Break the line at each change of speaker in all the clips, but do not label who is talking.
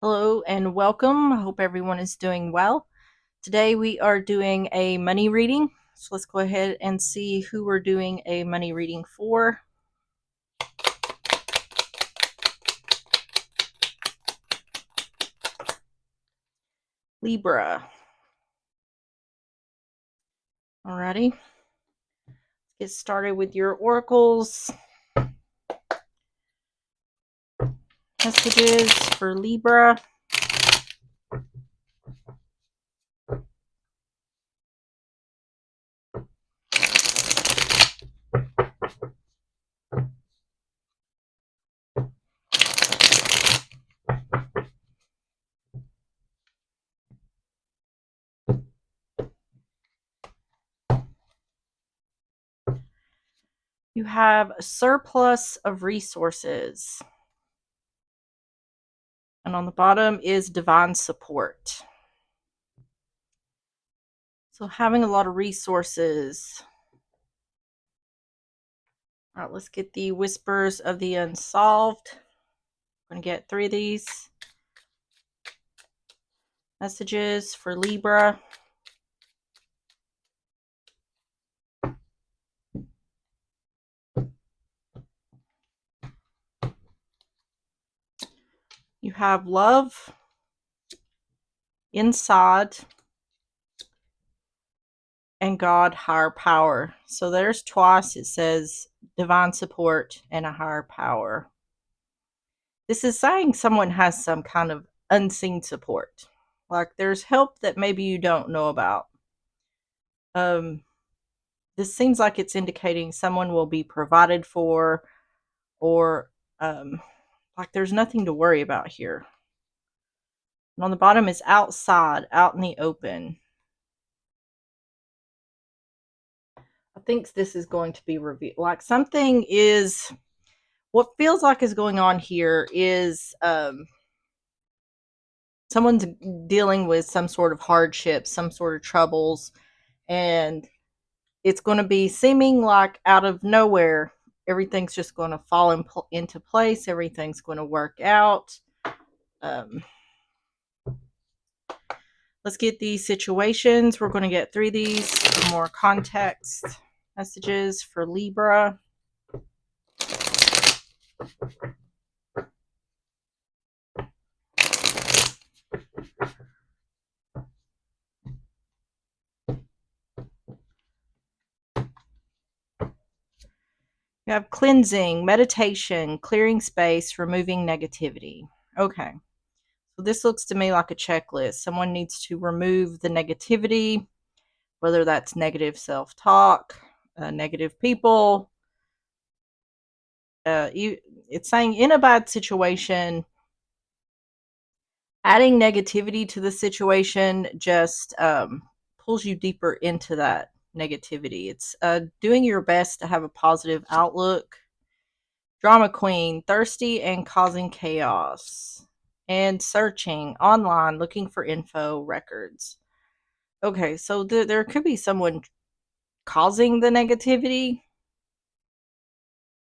Hello and welcome. I hope everyone is doing well. Today we are doing a money reading. So let's go ahead and see who we're doing a money reading for. Libra. Alrighty. Let's get started with your oracles. Messages for Libra. You have a surplus of resources. And on the bottom is divine support. So having a lot of resources. All right, let's get the whispers of the unsolved. I'm going to get 3 of these. Messages for Libra. You have love, inside, and God, higher power. So there's twice it says divine support and a higher power. This is saying someone has some kind of unseen support. Like there's help that maybe you don't know about. This seems like it's indicating someone will be provided for, or like there's nothing to worry about here. And on the bottom is outside, out in the open. I think this is going to be revealed. Like something is, what feels like is going on here is someone's dealing with some sort of hardship, some sort of troubles, and it's going to be seeming like out of nowhere, everything's just going to fall into place. Everything's going to work out. Um, let's get these situations. We're going to get through these for more context. Messages for Libra. You have cleansing, meditation, clearing space, removing negativity. Okay. So this looks to me like a checklist. Someone needs to remove the negativity, whether that's negative self-talk, negative people. It's saying in a bad situation, adding negativity to the situation just pulls you deeper into that negativity. It's doing your best to have a positive outlook. Drama queen, thirsty and causing chaos. And searching online, looking for info, records. Okay, so there could be someone causing the negativity.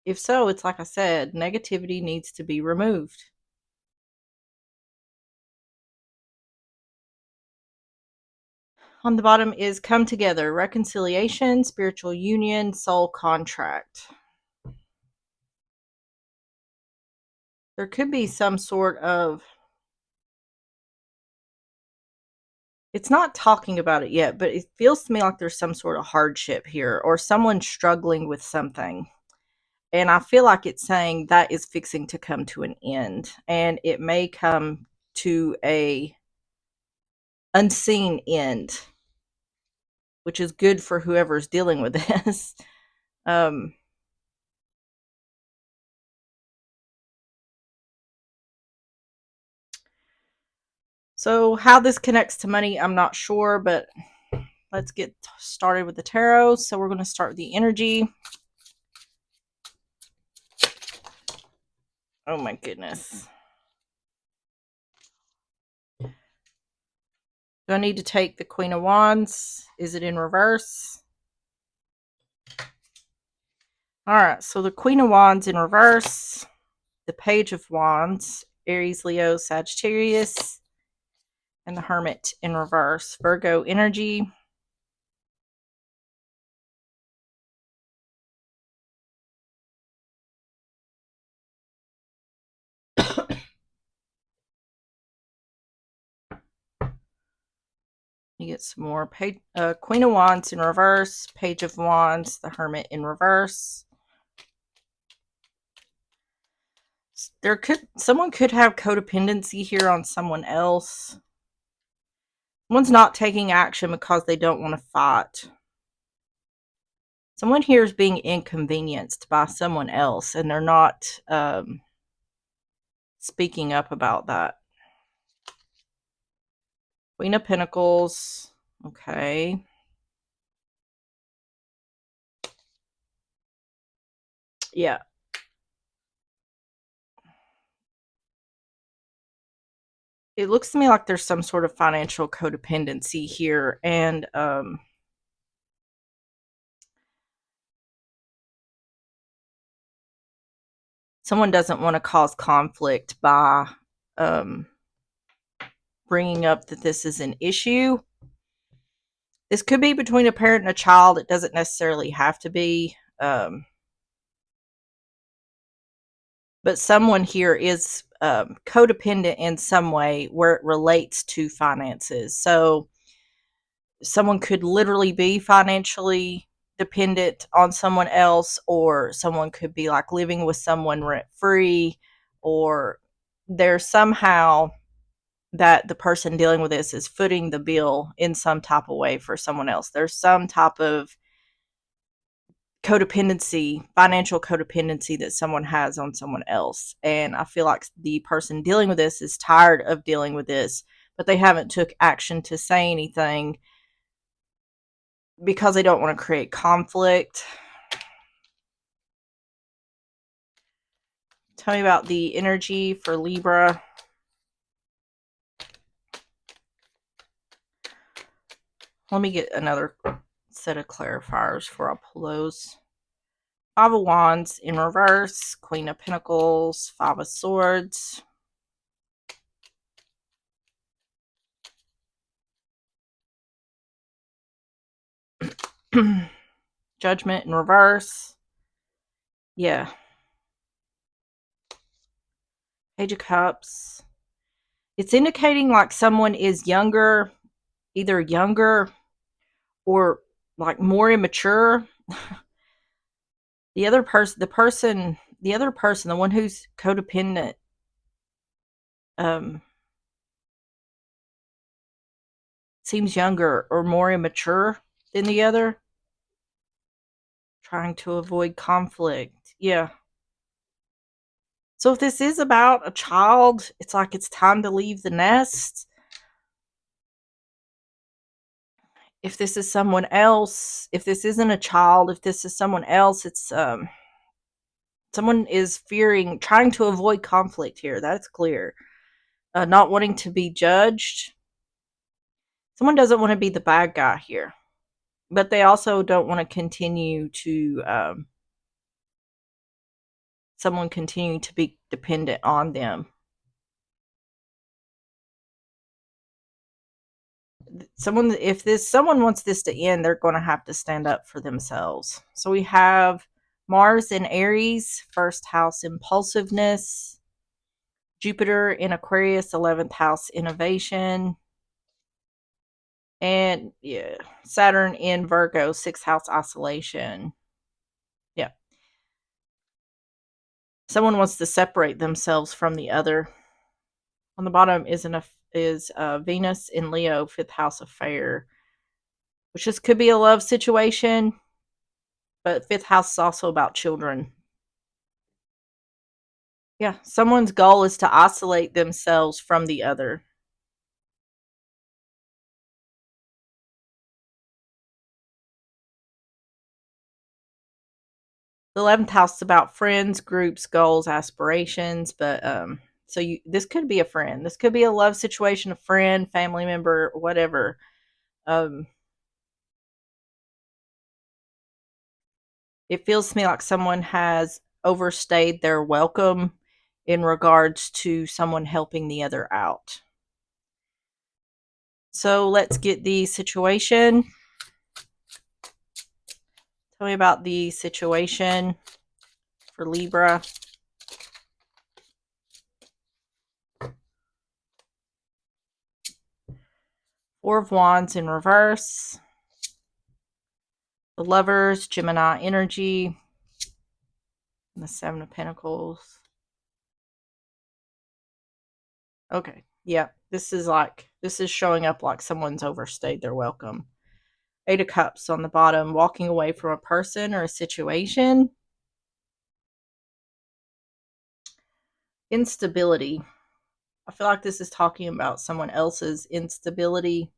If so, it's like I said, negativity needs to be removed. On the bottom is come together, reconciliation, spiritual union, soul contract. There could be some sort of, it's not talking about it yet, but it feels to me like there's some sort of hardship here or someone struggling with something. And I feel like it's saying that is fixing to come to an end, and it may come to a unseen end, which is good for whoever's dealing with this. um so how this connects to money, I'm not sure, but let's get started with the tarot. So we're going to start with the energy. Oh my goodness. Do I need to take the Queen of Wands? Is it in reverse? All right, so the Queen of Wands in reverse, the Page of Wands Aries, Leo, Sagittarius, and the Hermit in reverse. Virgo energy. You get some more. Queen of Wands in reverse, Page of Wands, the Hermit in reverse. Someone could have codependency here on someone else. Someone's not taking action because they don't want to fight. Someone here is being inconvenienced by someone else, and they're not speaking up about that. Queen of Pentacles. Okay. Yeah. It looks to me like there's some sort of financial codependency here, and someone doesn't want to cause conflict by bringing up that this is an issue. This could be between a parent and a child. It doesn't necessarily have to be. But someone here is codependent in some way where it relates to finances. So someone could literally be financially dependent on someone else, or someone could be like living with someone rent free, or there's somehow that the person dealing with this is footing the bill in some type of way for someone else. There's some type of codependency, financial codependency that someone has on someone else. And I feel like the person dealing with this is tired of dealing with this, but they haven't took action to say anything because they don't want to create conflict. Tell me about the energy for Libra. Let me get another set of clarifiers before I pull those. Five of Wands in reverse, Queen of Pentacles, Five of Swords. Judgment in reverse. Yeah. Page of Cups. It's indicating like someone is younger, either younger or like more immature. The other person, the one who's codependent, seems younger or more immature than the other. Trying to avoid conflict. Yeah. So if this is about a child, it's like it's time to leave the nest. If this is someone else, if this isn't a child, if this is someone else, it's someone is trying to avoid conflict here. That's clear. Not wanting to be judged. Someone doesn't want to be the bad guy here, but they also don't want to continue to someone continuing to be dependent on them. If someone wants this to end, they're going to have to stand up for themselves. So we have Mars in Aries, first house impulsiveness. Jupiter in Aquarius, 11th house innovation. And yeah, Saturn in Virgo, 6th house isolation. Yeah. Someone wants to separate themselves from the other. On the bottom is Venus in Leo, 5th house affair, which just could be a love situation, but 5th house is also about children. Yeah, someone's goal is to isolate themselves from the other. The 11th house is about friends, groups, goals, aspirations, but so this could be a friend. This could be a love situation, a friend, family member, whatever. It feels to me like someone has overstayed their welcome in regards to someone helping the other out. So let's get the situation. Tell me about the situation for Libra. Four of Wands in reverse. The Lovers, Gemini energy. And the Seven of Pentacles. Okay. Yeah. This is showing up like someone's overstayed their welcome. Eight of Cups on the bottom. Walking away from a person or a situation. Instability. I feel like this is talking about someone else's instability.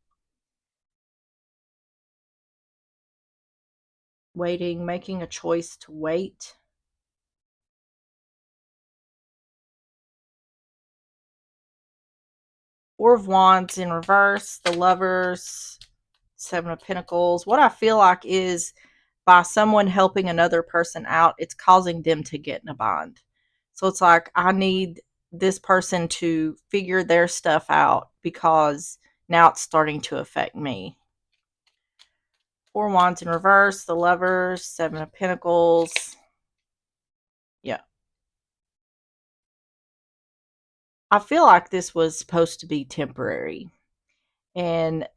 Waiting, making a choice to wait. Four of Wands in reverse. The Lovers, Seven of Pentacles. What I feel like is by someone helping another person out, it's causing them to get in a bind. So it's like, I need this person to figure their stuff out because now it's starting to affect me. Four of Wands in reverse. The Lovers, Seven of Pentacles. Yeah. I feel like this was supposed to be temporary. And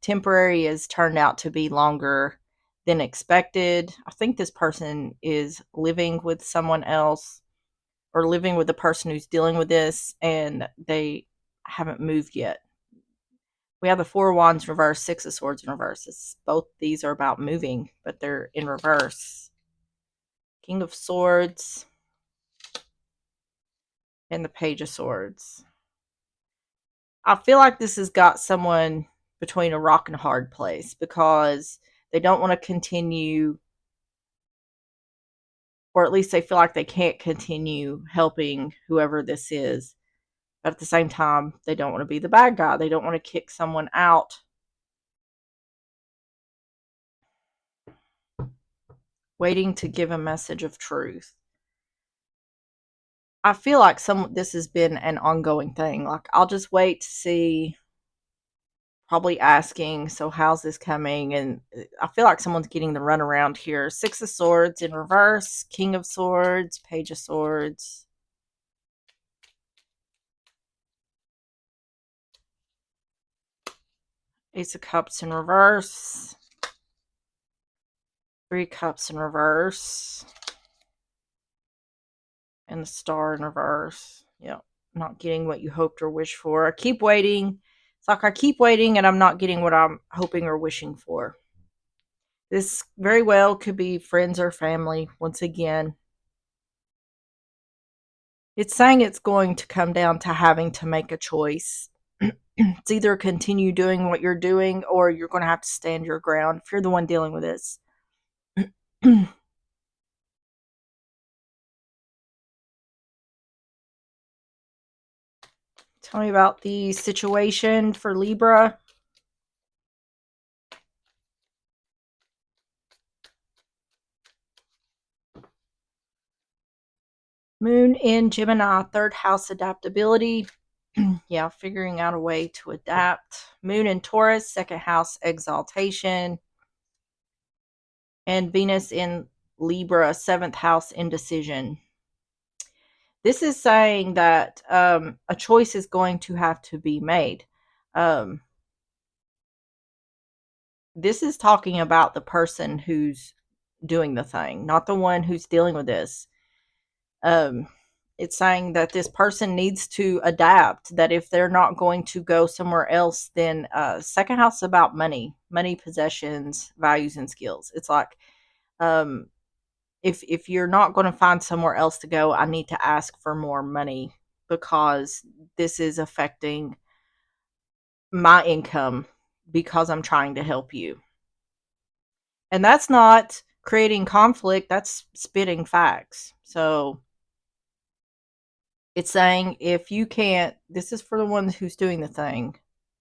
temporary has turned out to be longer than expected. I think this person is living with someone else or living with the person who's dealing with this, and they haven't moved yet. We have the Four of Wands reverse, Six of Swords in reverse. Both these are about moving, but they're in reverse. King of Swords and the Page of Swords. I feel like this has got someone between a rock and a hard place because they don't want to continue, or at least they feel like they can't continue helping whoever this is. But at the same time, they don't want to be the bad guy. They don't want to kick someone out. Waiting to give a message of truth. I feel like this has been an ongoing thing. Like, I'll just wait to see, probably asking, so how's this coming? And I feel like someone's getting the runaround here. Six of Swords in reverse, King of Swords, Page of Swords. Ace of Cups in reverse. Three Cups in reverse. And the Star in reverse. Yep. Not getting what you hoped or wished for. I keep waiting. It's like I keep waiting and I'm not getting what I'm hoping or wishing for. This very well could be friends or family once again. It's saying it's going to come down to having to make a choice. It's either continue doing what you're doing or you're going to have to stand your ground if you're the one dealing with this. Tell me about the situation for Libra. Moon in Gemini, third house adaptability. Yeah, figuring out a way to adapt. Moon in Taurus, second house exaltation. And Venus in Libra, seventh house indecision. This is saying that a choice is going to have to be made. This is talking about the person who's doing the thing, not the one who's dealing with this. It's saying that this person needs to adapt, that if they're not going to go somewhere else, then second house is about money, possessions, values, and skills. It's like, if you're not going to find somewhere else to go, I need to ask for more money because this is affecting my income because I'm trying to help you. And that's not creating conflict, that's spitting facts. So it's saying if you can't, this is for the one who's doing the thing.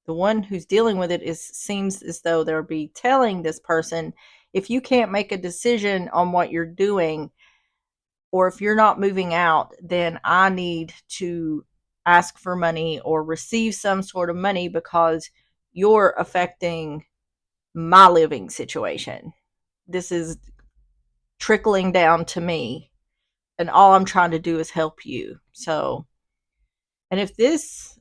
The one who's dealing with it seems as though they'll be telling this person, if you can't make a decision on what you're doing, or if you're not moving out, then I need to ask for money or receive some sort of money because you're affecting my living situation. This is trickling down to me, and all I'm trying to do is help you. So, and if this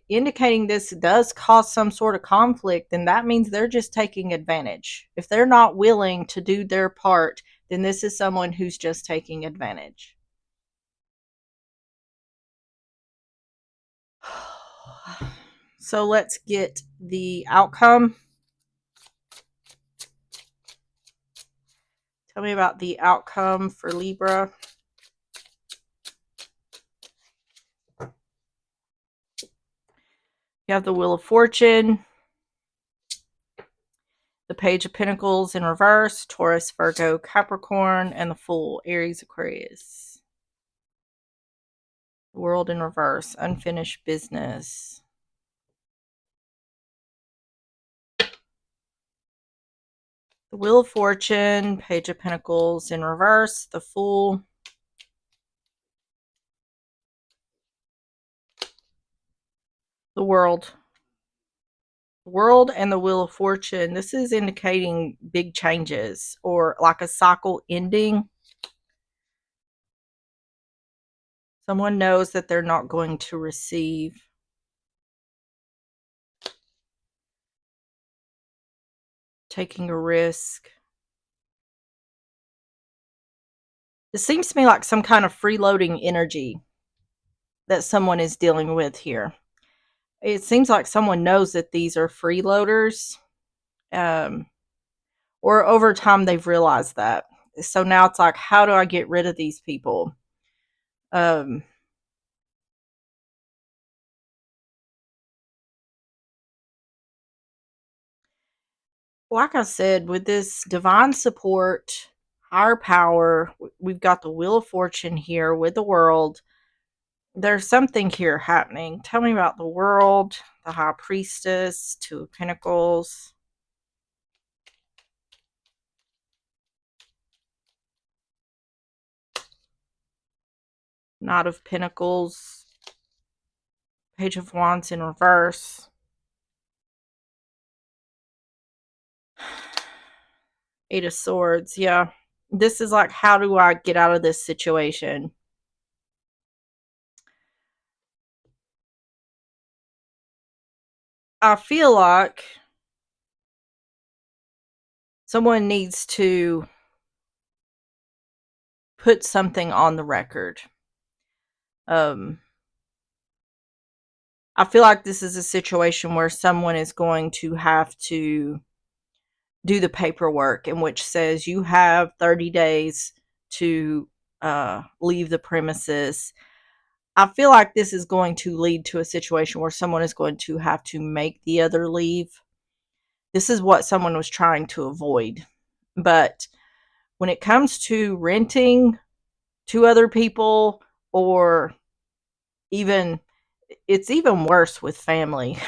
indicating this does cause some sort of conflict, then that means they're just taking advantage. If they're not willing to do their part, then this is someone who's just taking advantage. So let's get the outcome. Tell me about the outcome for Libra. You have the Wheel of Fortune, the Page of Pentacles in reverse, Taurus, Virgo, Capricorn, and the Fool, Aries, Aquarius. The World in reverse, unfinished business. The Wheel of Fortune, Page of Pentacles in reverse, the Fool. The World. The World and the Wheel of Fortune. This is indicating big changes or like a cycle ending. Someone knows that they're not going to receive. Taking a risk. This seems to me like some kind of freeloading energy that someone is dealing with here. It seems like someone knows that these are freeloaders, or over time they've realized that. So now it's like, how do I get rid of these people? Like I said, with this divine support, higher power, we've got the Wheel of Fortune here with the World. There's something here happening. Tell me about the World, the High Priestess, Two of Pentacles. Knight of Pentacles, Page of Wands in reverse. Eight of Swords, yeah. This is like, how do I get out of this situation? I feel like someone needs to put something on the record. I feel like this is a situation where someone is going to have to do the paperwork, in which says you have 30 days to leave the premises. I feel like this is going to lead to a situation where someone is going to have to make the other leave. This is what someone was trying to avoid. But when it comes to renting to other people, or even, it's even worse with family.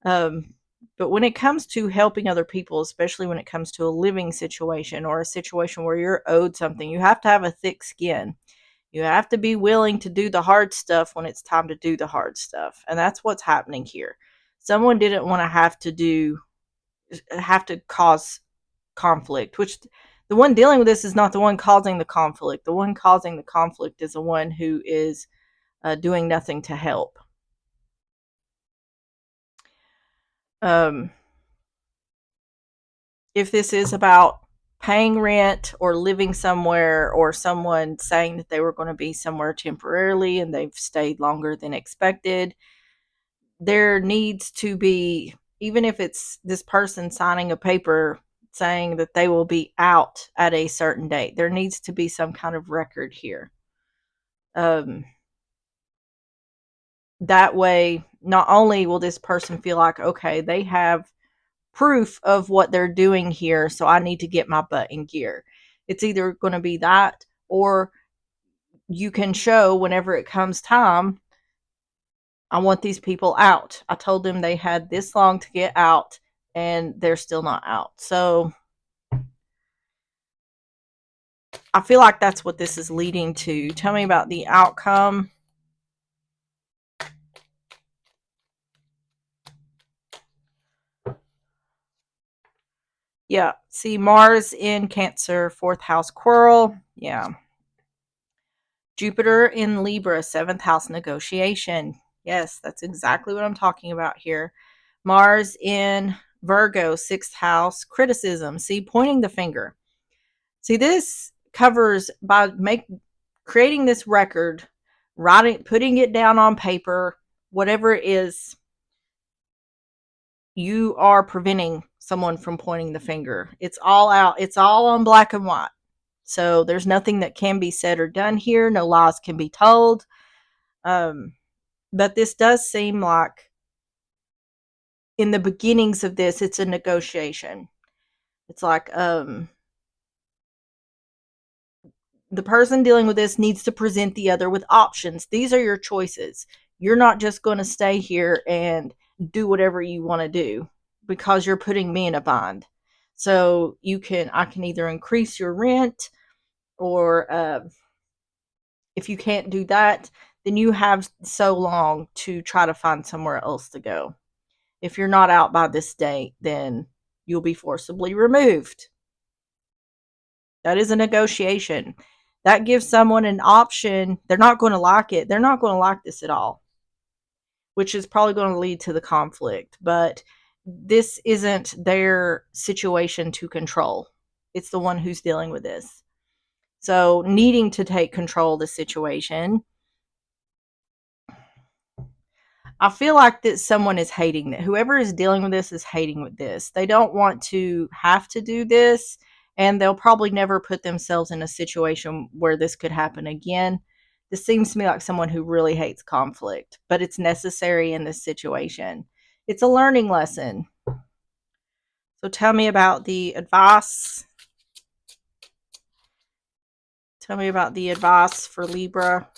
But when it comes to helping other people, especially when it comes to a living situation or a situation where you're owed something, you have to have a thick skin. You have to be willing to do the hard stuff when it's time to do the hard stuff. And that's what's happening here. Someone didn't want to have to cause conflict, which the one dealing with this is not the one causing the conflict. The one causing the conflict is the one who is doing nothing to help. If this is about paying rent or living somewhere, or someone saying that they were going to be somewhere temporarily and they've stayed longer than expected, there needs to be, even if it's this person signing a paper saying that they will be out at a certain date, there needs to be some kind of record here. That way, not only will this person feel like, okay, they have proof of what they're doing here, so I need to get my butt in gear. It's either going to be that, or you can show whenever it comes time, I want these people out. I told them they had this long to get out, and they're still not out. So I feel like that's what this is leading to. Tell me about the outcome. Yeah. See, Mars in Cancer, fourth house quarrel. Yeah. Jupiter in Libra, seventh house negotiation. Yes, that's exactly what I'm talking about here. Mars in Virgo, sixth house criticism. See, pointing the finger. See, this covers by creating this record, writing, putting it down on paper, whatever it is, you are preventing someone from pointing the finger. It's all out. It's all on black and white. So there's nothing that can be said or done here. No lies can be told. Um, but this does seem like in the beginnings of this, it's a negotiation. It's like the person dealing with this needs to present the other with options. These are your choices. You're not just going to stay here and do whatever you want to do because you're putting me in a bind. So I can either increase your rent, or if you can't do that, then you have so long to try to find somewhere else to go. If you're not out by this date, then you'll be forcibly removed. That is a negotiation. That gives someone an option. They're not going to like it. They're not going to like this at all, which is probably going to lead to the conflict. But this isn't their situation to control. It's the one who's dealing with this. So, needing to take control of the situation, I feel like that someone is hating that. Whoever is dealing with this is hating with this. They don't want to have to do this, and they'll probably never put themselves in a situation where this could happen again. This seems to me like someone who really hates conflict, but it's necessary in this situation. It's a learning lesson. So tell me about the advice. Tell me about the advice for Libra.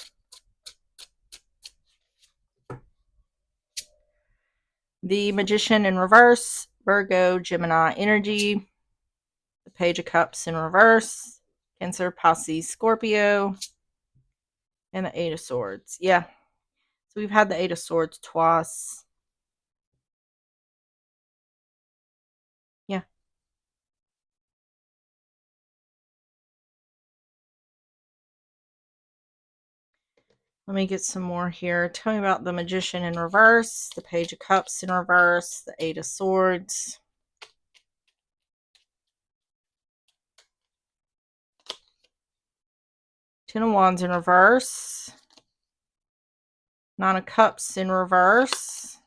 The Magician in reverse, Virgo, Gemini energy, the Page of Cups in reverse, Cancer, Pisces, Scorpio, and the Eight of Swords. Yeah. So we've had the Eight of Swords twice. Yeah. Let me get some more here. Tell me about the Magician in reverse, the Page of Cups in reverse, the Eight of Swords. Ten of Wands in reverse. Nine of Cups in reverse.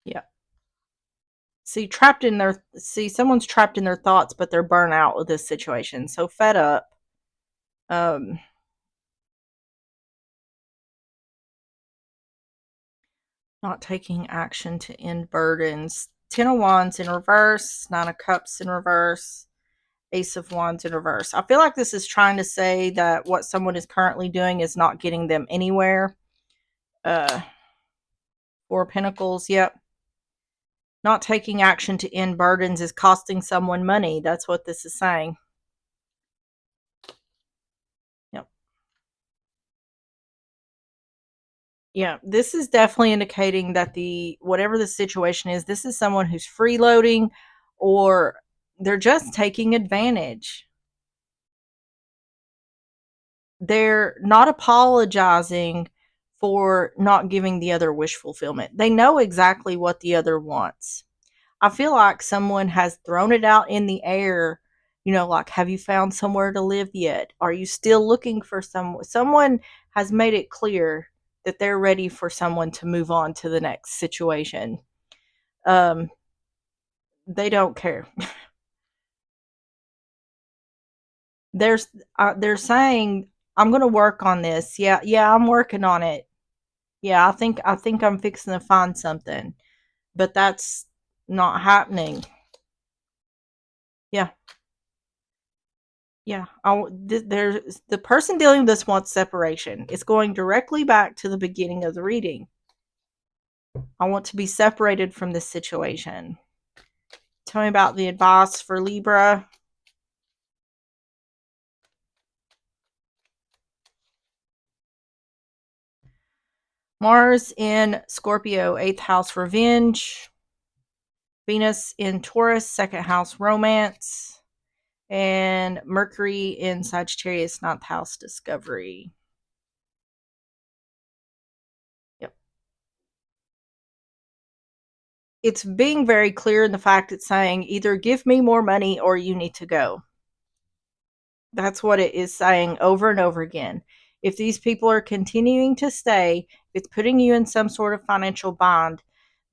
Yeah. Someone's trapped in their thoughts, but they're burnt out with this situation. So fed up. Not taking action to end burdens. Ten of Wands in reverse. Nine of Cups in reverse. Ace of Wands in reverse. I feel like this is trying to say that what someone is currently doing is not getting them anywhere. Four of Pentacles, yep. Not taking action to end burdens is costing someone money. That's what this is saying. Yep. Yeah, this is definitely indicating that whatever the situation is, this is someone who's freeloading, or they're just taking advantage. They're not apologizing for not giving the other wish fulfillment. They know exactly what the other wants. I feel like someone has thrown it out in the air, like, have you found somewhere to live yet? Are you still looking for someone? Someone has made it clear that they're ready for someone to move on to the next situation. They don't care. They're saying, I'm going to work on this. Yeah, I'm working on it. Yeah, I think I'm fixing to find something, but that's not happening. Yeah, yeah. There's the person dealing with this wants separation. It's going directly back to the beginning of the reading. I want to be separated from this situation. Tell me about the advice for Libra. Mars in Scorpio, 8th house, revenge. Venus in Taurus, 2nd house, romance. And Mercury in Sagittarius, 9th house, discovery. Yep. It's being very clear in the fact it's saying either give me more money or you need to go. That's what it is saying over and over again. If these people are continuing to stay, if it's putting you in some sort of financial bind,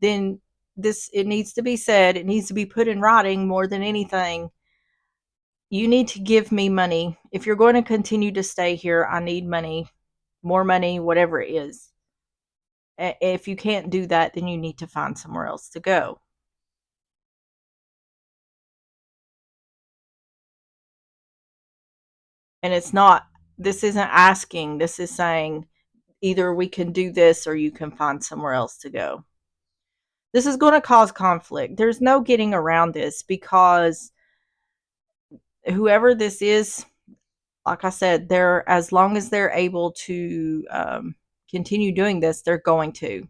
then it needs to be said, it needs to be put in writing more than anything. You need to give me money. If you're going to continue to stay here, I need money, more money, whatever it is. If you can't do that, then you need to find somewhere else to go. And this isn't asking, this is saying either we can do this or you can find somewhere else to go. This is going to cause conflict. There's no getting around this because whoever this is, like I said, as long as they're able to continue doing this, they're going to.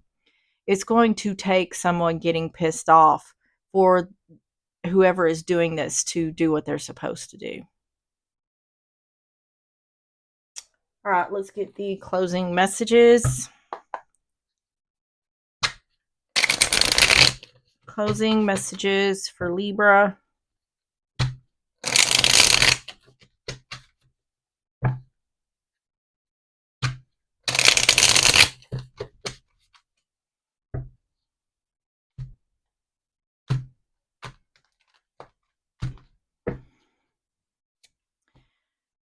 It's going to take someone getting pissed off for whoever is doing this to do what they're supposed to do. All right, let's get the closing messages. Closing messages for Libra.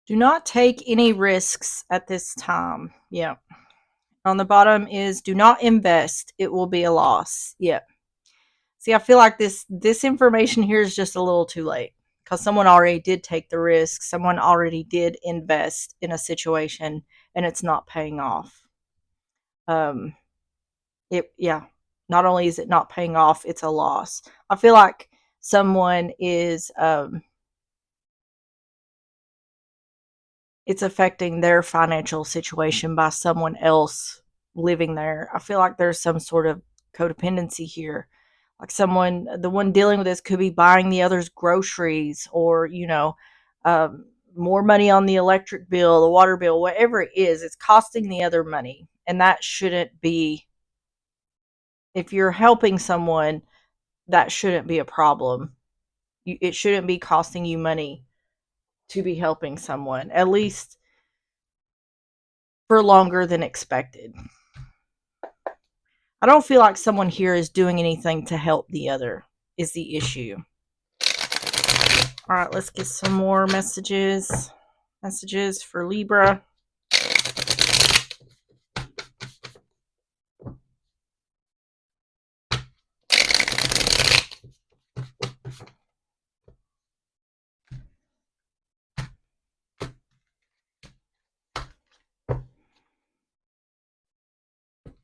Do not take any risks at this time. Yeah. On the bottom is do not invest. It will be a loss. Yeah. See, I feel like this information here is just a little too late because someone already did take the risk. Someone already did invest in a situation and it's not paying off. Yeah. Not only is it not paying off, it's a loss. I feel like someone is it's affecting their financial situation by someone else living there. I feel like there's some sort of codependency here. Like the one dealing with this could be buying the other's groceries or, more money on the electric bill, the water bill, whatever it is, it's costing the other money. And that shouldn't be, if you're helping someone, that shouldn't be a problem. It shouldn't be costing you money to be helping someone, at least for longer than expected. I don't feel like someone here is doing anything to help the other, is the issue. All right, let's get some more messages. Messages for Libra.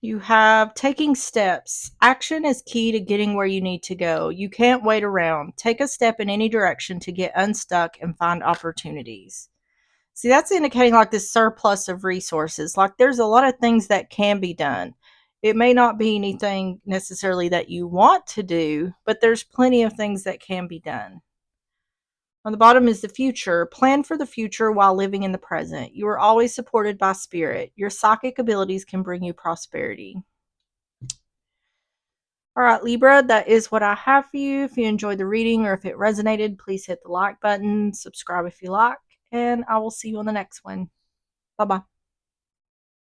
You have taking steps. Action is key to getting where you need to go. You can't wait around. Take a step in any direction to get unstuck and find opportunities. See, that's indicating like this surplus of resources. Like there's a lot of things that can be done. It may not be anything necessarily that you want to do, but there's plenty of things that can be done. On the bottom is the future. Plan for the future while living in the present. You are always supported by spirit. Your psychic abilities can bring you prosperity. All right, Libra, that is what I have for you. If you enjoyed the reading or if it resonated, please hit the like button, subscribe if you like, and I will see you on the next one. Bye-bye.